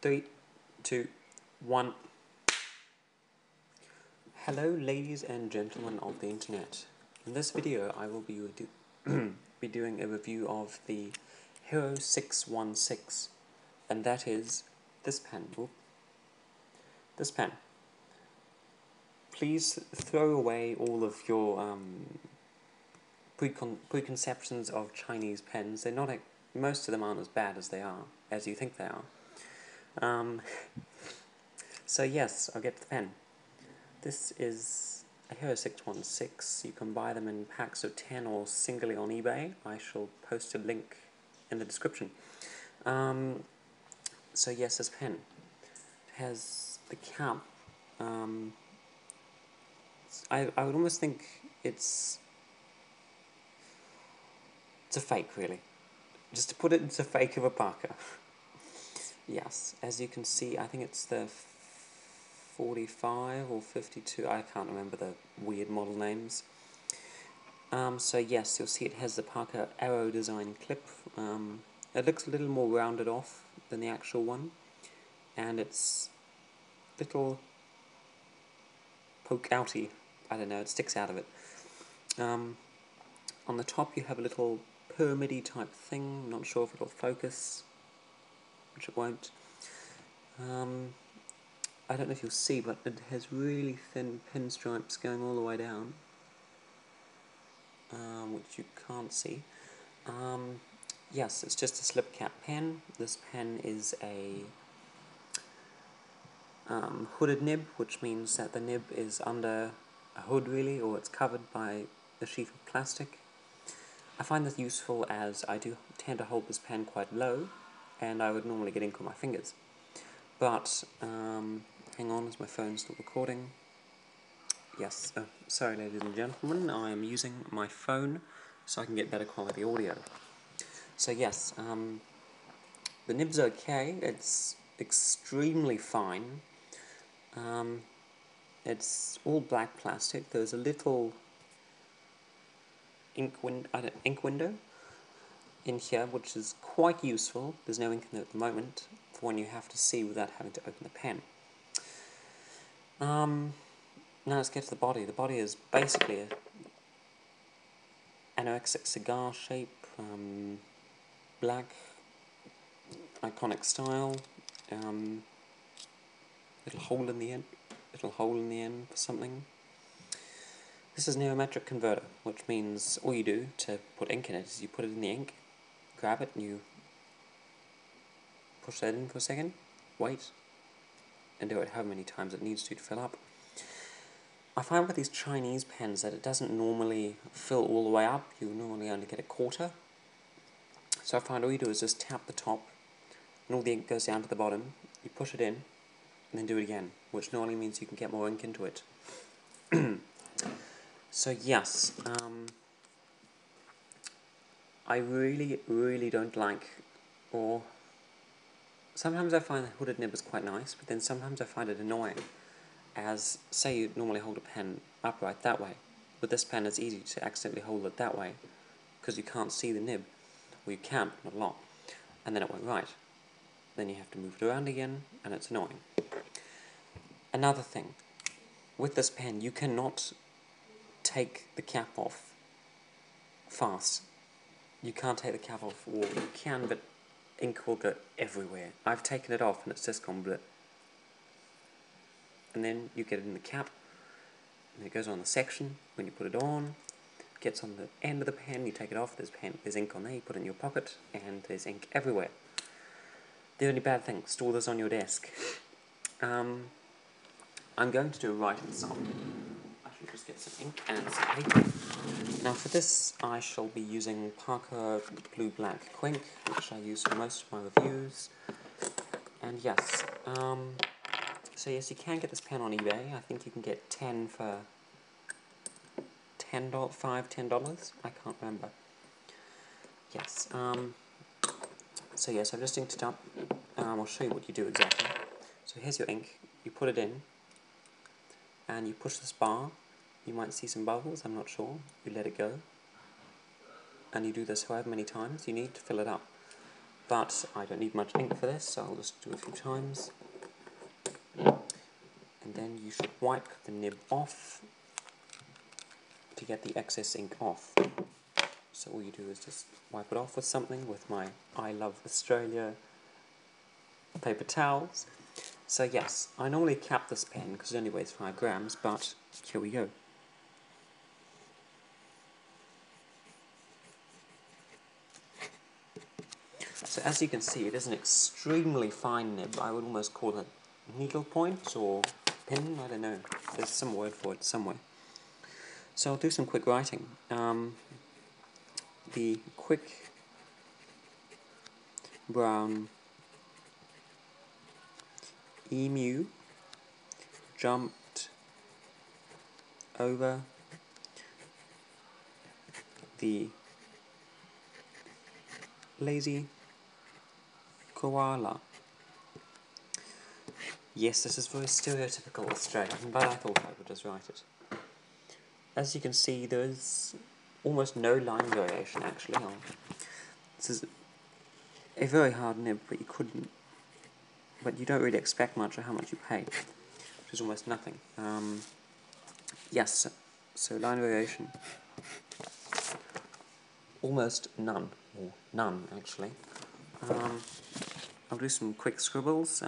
3, 2, 1. Hello ladies and gentlemen of the internet. In this video I will be doing a review of the Hero 616, and that is this pen. This pen. Please throw away all of your preconceptions of Chinese pens. They're not most of them aren't as bad as you think they are. So yes, I'll get to the pen. This is a Hero 616. You can buy them in packs of 10 or singly on eBay. I shall post a link in the description. So yes, this pen has the cap. I would almost think it's a fake, really. Just to put it's a fake of a Parker. Yes, as you can see, I think it's the 45 or 52, I can't remember the weird model names. So yes, you'll see it has the Parker Arrow design clip. It looks a little more rounded off than the actual one, and it's little poke outy. I don't know, it sticks out of it. On the top you have a little pyramid-y type thing. Not sure if it'll focus, which it won't. I don't know if you'll see, but it has really thin pinstripes going all the way down, which you can't see. Yes, it's just a slip cap pen. This pen is a hooded nib, which means that the nib is under a hood, really, or it's covered by a sheath of plastic. I find this useful as I do tend to hold this pen quite low, and I would normally get ink on my fingers. But, hang on, is my phone still recording? Yes, sorry ladies and gentlemen, I am using my phone so I can get better quality audio. So yes, the nib's okay, it's extremely fine. It's all black plastic. There's a little ink window in here, which is quite useful. There's no ink in it at the moment, for when you have to see without having to open the pen. Now let's get to the body. The body is basically an anorexic cigar shape, black, iconic style, little hole in the end for something. This is Neometric Converter, which means all you do to put ink in it is you put it in the ink, grab it, and you push that in for a second, wait, and do it however many times it needs to fill up. I find with these Chinese pens that it doesn't normally fill all the way up. You normally only get a quarter. So I find all you do is just tap the top, and all the ink goes down to the bottom. You push it in, and then do it again, which normally means you can get more ink into it. So yes, I really don't like, or sometimes I find the hooded nib is quite nice, but then sometimes I find it annoying, as say you normally hold a pen upright that way. With this pen it's easy to accidentally hold it that way, because you can't see the nib, or you can, but not a lot, and then it won't write. Then you have to move it around again, and it's annoying. Another thing, with this pen you cannot take the cap off fast. You can't take the cap off, or you can, but ink will go everywhere. I've taken it off and it's just gone blip. And then you get it in the cap, and it goes on the section. When you put it on, it gets on the end of the pen, you take it off, there's ink on there, you put it in your pocket, and there's ink everywhere. The only bad thing, store this on your desk. I'm going to do a writing sample. I should just get some ink and some paper. Now for this I shall be using Parker Blue Black Quink, which I use for most of my reviews. And yes, so yes, you can get this pen on eBay. I think you can get 10 for $10. I can't remember. Yes, so yes, I've just inked it up. I'll show you what you do exactly. So here's your ink. You put it in, and you push this bar. You might see some bubbles, I'm not sure. You let it go, and you do this however many times you need to fill it up. but I don't need much ink for this, so I'll just do it a few times. And then you should wipe the nib off to get the excess ink off. So all you do is just wipe it off with something, with my I Love Australia paper towels. So yes, I normally cap this pen because it only weighs 5 grams, but here we go. So as you can see, it is an extremely fine nib. I would almost call it needle point or pin, I don't know. There's some word for it somewhere. So I'll do some quick writing. The quick brown emu jumped over the lazy koala. Yes, this is very stereotypical Australian, but I thought I would just write it. As you can see, there is almost no line variation actually. This is a very hard nib, but you don't really expect much of how much you pay, which is almost nothing. Yes, so line variation, almost none, or none actually. I'll do some quick scribbles.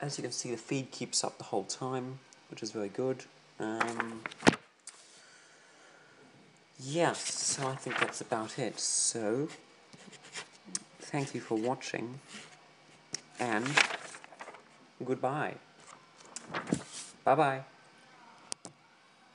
As you can see, the feed keeps up the whole time, which is very good. Yes, so I think that's about it. So, thank you for watching, and goodbye. Bye-bye.